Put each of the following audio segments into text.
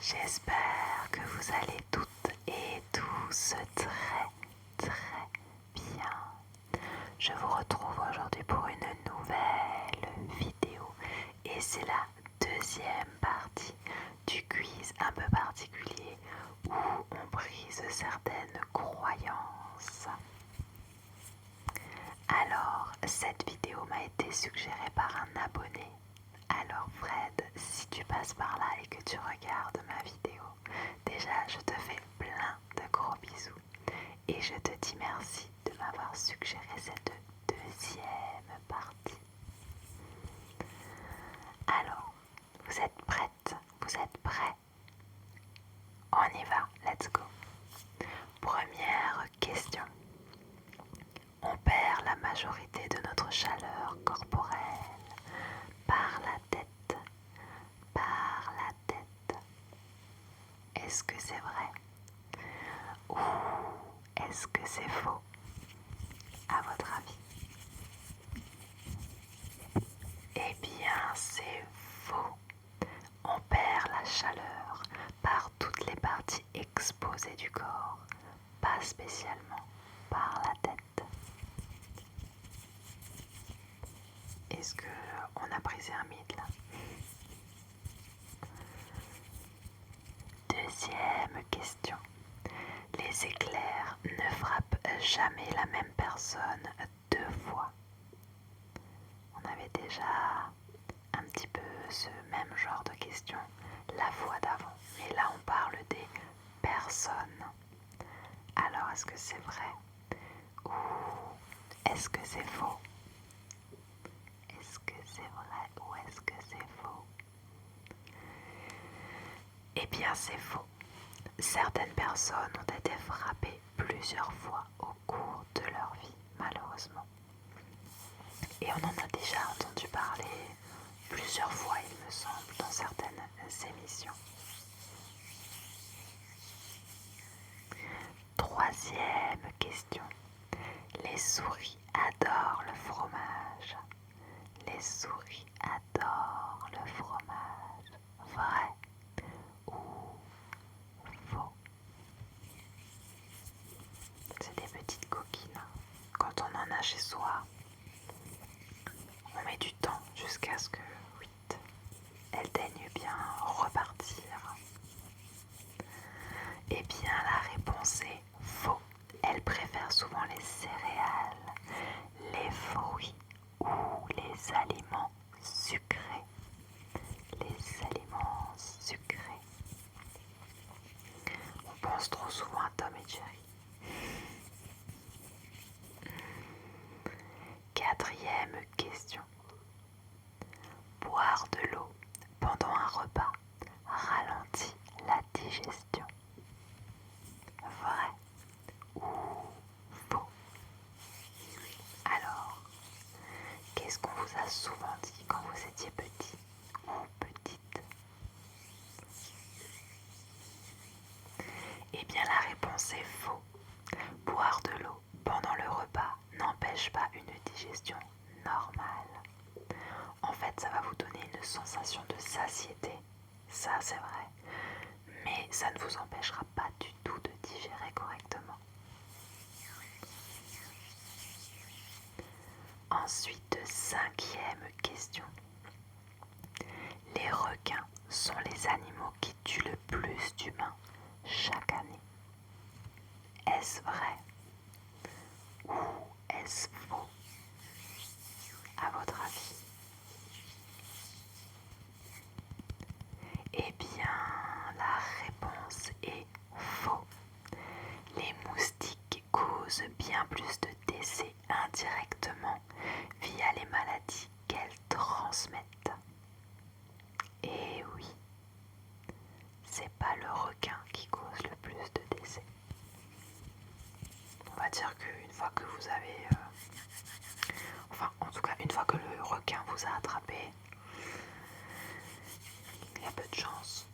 J'espère que vous allez toutes et tous très bien. Je vous retrouve aujourd'hui pour une nouvelle vidéo et c'est la deuxième partie du quiz un peu particulier où on brise certaines croyances. Alors, cette vidéo m'a été suggérée par un abonné. Alors Fred, si tu passes par là et que tu regardes ma vidéo, déjà je te fais plein de gros bisous et je te dis merci de m'avoir suggéré cette deuxième partie. Alors, vous êtes prêtes? Vous êtes prêts? On y va, let's go. Première question. On perd la majorité de notre chaleur corporelle par la tête. Par la tête. Est-ce que c'est vrai? Ou est-ce que c'est faux? À votre avis? Eh bien, c'est faux. On perd la chaleur par toutes les parties exposées du corps, pas spécialement par la tête. Est-ce qu'on a brisé un mythe là? Deuxième question. Les éclairs ne frappent jamais la même personne deux fois. On avait déjà un petit peu ce même genre de question la fois d'avant. Mais là, on parle des personnes. Alors, est-ce que c'est vrai? Ou est-ce que c'est faux? Est-ce que c'est vrai ou est-ce que c'est faux? Eh bien, c'est faux. Certaines personnes ont été frappées plusieurs fois au cours de leur vie, malheureusement. Et on en a déjà entendu parler plusieurs fois, il me semble, dans certaines émissions. Troisième question. Les souris adorent le fromage. Les souris adorent le fromage. Vrai ou faux? C'est des petites coquines. Quand on en a chez soi, on met du temps jusqu'à ce que, oui, elles daignent bien repartir. Eh bien, la réponse est faux. Elles préfèrent souvent les céréales, les fruits ou les aliments sucrés. Les aliments sucrés. On pense trop souvent à Tom et Jerry. Quatrième question. Boire de l'eau pendant un repas ralentit la digestion. Vrai ou faux? Alors, qu'est-ce qu'on vous a souvent dit quand vous étiez petit ou petite? Eh bien, la réponse est faux. Boire de l'eau pendant le repas n'empêche pas une digestion normale. En fait, ça va vous donner une sensation de satiété, ça c'est vrai, mais ça ne vous empêchera pas du tout de digérer correctement. Ensuite, cinquième question. Les requins sont les animaux qui tuent le plus d'humains chaque année. Est-ce vrai ou est-ce faux? À votre avis? Eh bien, la réponse est faux. Les moustiques causent bien plus de décès indirectement via les maladies qu'elles transmettent. Et oui, c'est pas le requin qui cause le plus de décès. On va dire qu'une fois que vous avez... enfin, en tout cas, une fois que le requin vous a attrapé, il y a peu de chance.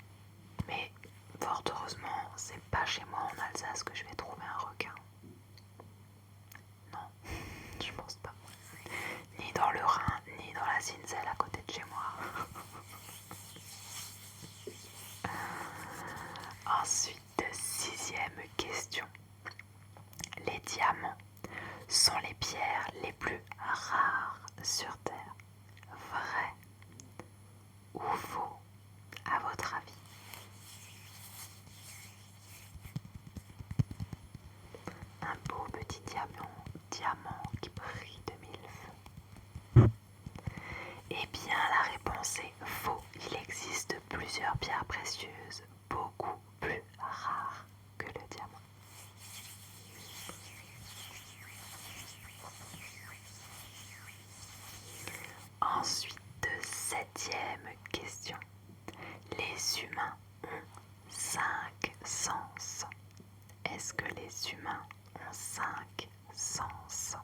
Mais fort heureusement, c'est pas chez moi en Alsace que je vais trouver un requin. Non, je pense pas. Ni dans le Rhin, ni dans la Zinzelle à côté de chez moi. diamants sont les pierres les plus rares sur Terre. Vrai ou faux, à votre avis? Un beau petit diamant qui brille de mille feux. Eh bien, la réponse est faux. Il existe plusieurs pierres précieuses beaucoup plus rares que le diamant. Ensuite, septième question. Les humains ont 5 sens. Est-ce que les humains ont 5 sens?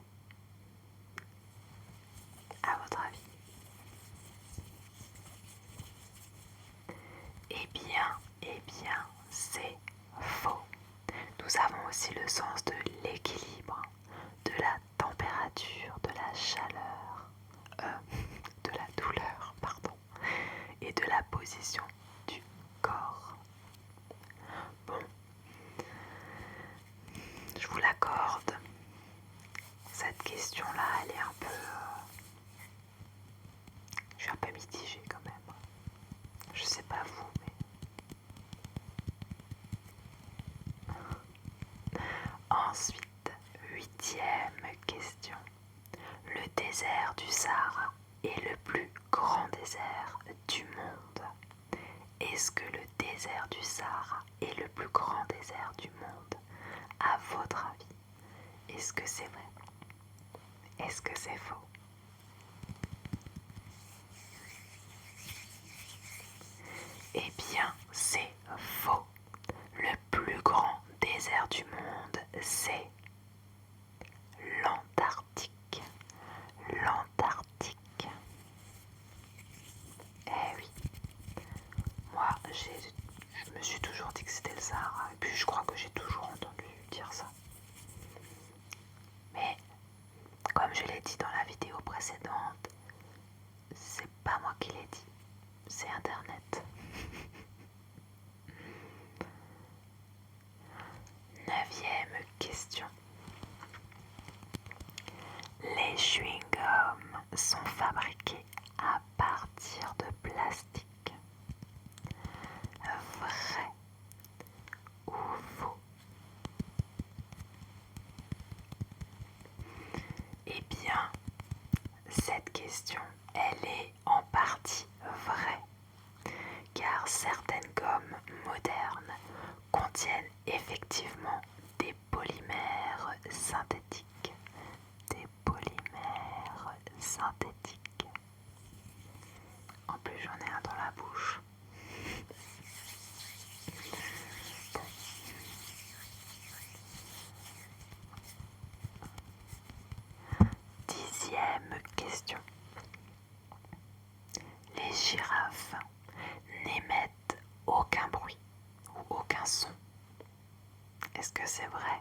À votre avis? Eh bien, c'est faux. Nous avons aussi le sens de l'équilibre, de la température, de la chaleur, de la douleur, pardon, et de la position du corps. Bon, je vous l'accorde. Cette question-là, elle est un peu... je suis un peu mitigée quand même. Je sais pas vous, mais... Ensuite, huitième question. Le désert du Sahara est le plus grand désert du monde. Est-ce que le désert du Sahara est le plus grand désert du monde? À votre avis, est-ce que c'est vrai? Est-ce que c'est faux? Eh bien, c'est faux. Le plus grand désert du monde, c'est l'Antarctique. L'Antarctique. Eh oui. Moi, je me suis toujours dit que c'était le Sahara. Et puis, je crois que j'ai toujours entendu dire ça. Mais, comme je l'ai dit dans la vidéo précédente, c'est pas moi qui l'ai dit. C'est Internet. Neuvième question. Les chewing-gums sont fabriqués à partir de plastique. Vrai ou faux? Eh bien, cette question, elle est en partie vraie, car certaines gommes modernes contiennent effectivement des polymères synthétiques. Des polymères synthétiques. En plus, j'en ai un dans la bouche. Dixième question. Les girafes n'émettent aucun bruit ou aucun son. Est-ce que c'est vrai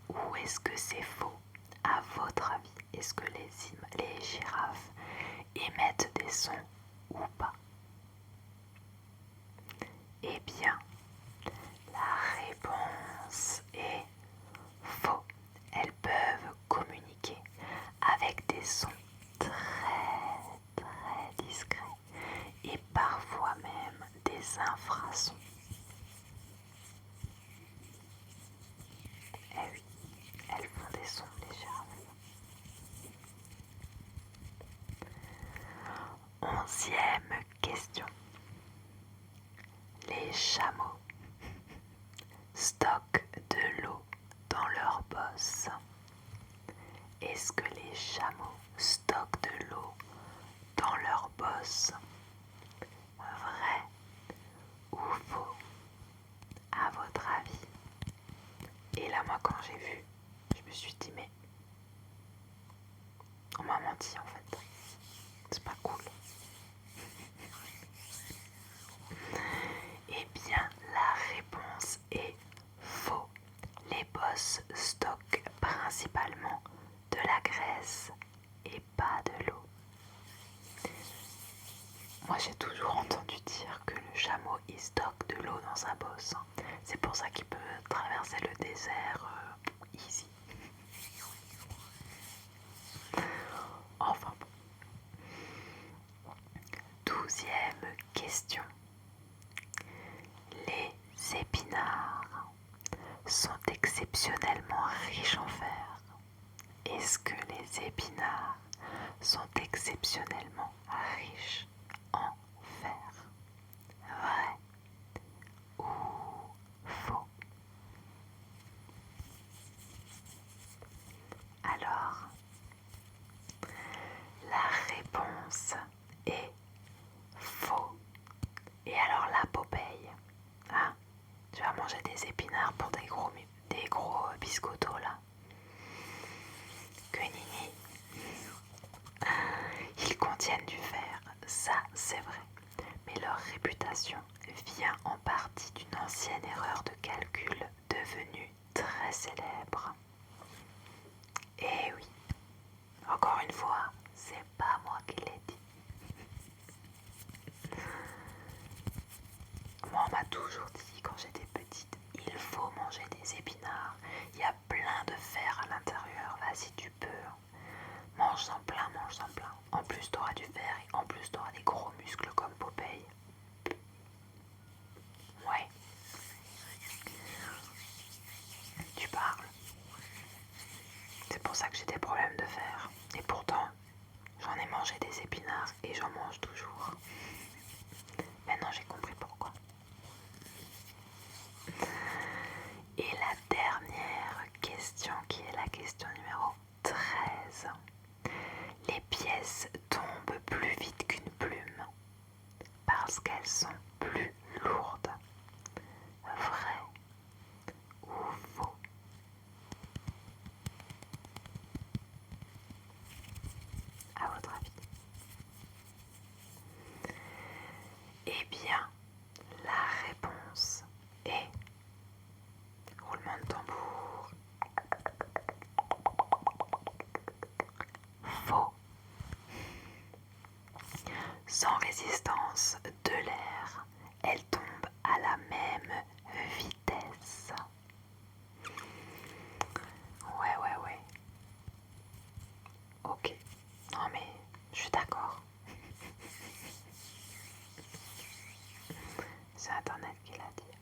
ou est-ce que c'est faux? À votre avis, est-ce que les girafes émettent des sons ou pas? Eh bien, la réponse est faux. Elles peuvent communiquer avec des sons très très discrets et parfois même des infrasons. Eh oui, elles font des sons, les girafes. Onzième question. Les chameaux stockent de l'eau dans leurs bosses. Est-ce que les chameaux stockent de l'eau dans leurs bosses? Vrai ou faux? À votre avis? Et là, moi, quand j'ai vu, je me suis dit, mais on m'a menti en fait. C'est pas cool. Eh bien, la réponse est faux. Les bosses stockent principalement de la graisse et pas de l'eau. Moi, j'ai toujours entendu dire que le chameau il stocke de l'eau dans sa bosse. C'est pour ça qu'il peut traverser le désert easy. question. Les épinards sont exceptionnellement riches en fer. Est-ce que les épinards sont exceptionnellement riches en fer? Vrai ou faux? Alors, la réponse est faux. Et alors là, Popeye, hein, tu vas manger des épinards pour des gros biscottos là. Que nini. Ils contiennent du fer, ça c'est vrai. Mais leur réputation vient en partie d'une ancienne erreur de calcul devenue très célèbre. Et oui, encore une fois, c'est pas moi qui l'ai dit. Moi, on m'a toujours dit quand j'étais petite, il faut manger des épinards. Il y a plein de fer à l'intérieur. Vas-y, tu peux. Mange-en plein, mange-en plein. En plus, t'auras du fer et en plus, t'auras des gros muscles comme Popeye. Ouais. Tu parles. C'est pour ça que j'ai des problèmes de fer. Et pourtant, j'en ai mangé des épinards et j'en mange toujours. Maintenant, j'ai compris pourquoi. Et la dernière question, qui est la question numéro 13. Les pièces tombent plus vite qu'une plume parce qu'elles sont plus lourdes. Vrai ou faux? À votre avis? Eh bien, la réponse est roulement de tambour. Faux. Sans résistance de l'air, elles tombent à la même vitesse. Ouais. Ok. Non mais, je suis d'accord. C'est Internet qui l'a dit.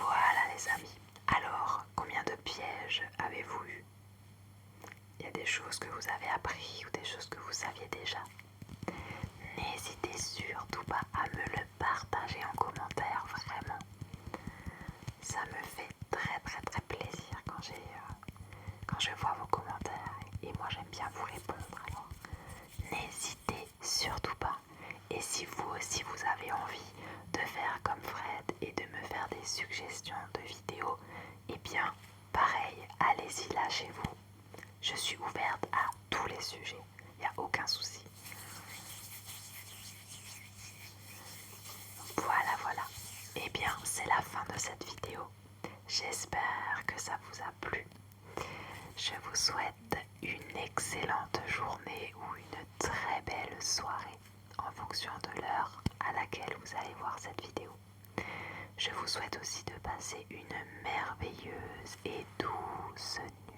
Voilà les amis. Alors, combien de pièges avez-vous eu? Il y a des choses que vous avez appris ou des choses que vous saviez déjà? N'hésitez surtout pas à me le partager en commentaire, vraiment. Ça me fait très plaisir quand je vois vos commentaires et moi j'aime bien vous répondre. Alors n'hésitez surtout pas. Et si vous aussi vous avez envie de faire comme Fred et de me faire des suggestions de vidéos, eh bien pareil, allez-y, lâchez-vous. Je suis ouverte à tous les sujets, il n'y a aucun souci. Voilà. Eh bien, c'est la fin de cette vidéo. J'espère que ça vous a plu. Je vous souhaite une excellente journée ou une très belle soirée en fonction de l'heure à laquelle vous allez voir cette vidéo. Je vous souhaite aussi de passer une merveilleuse et douce nuit.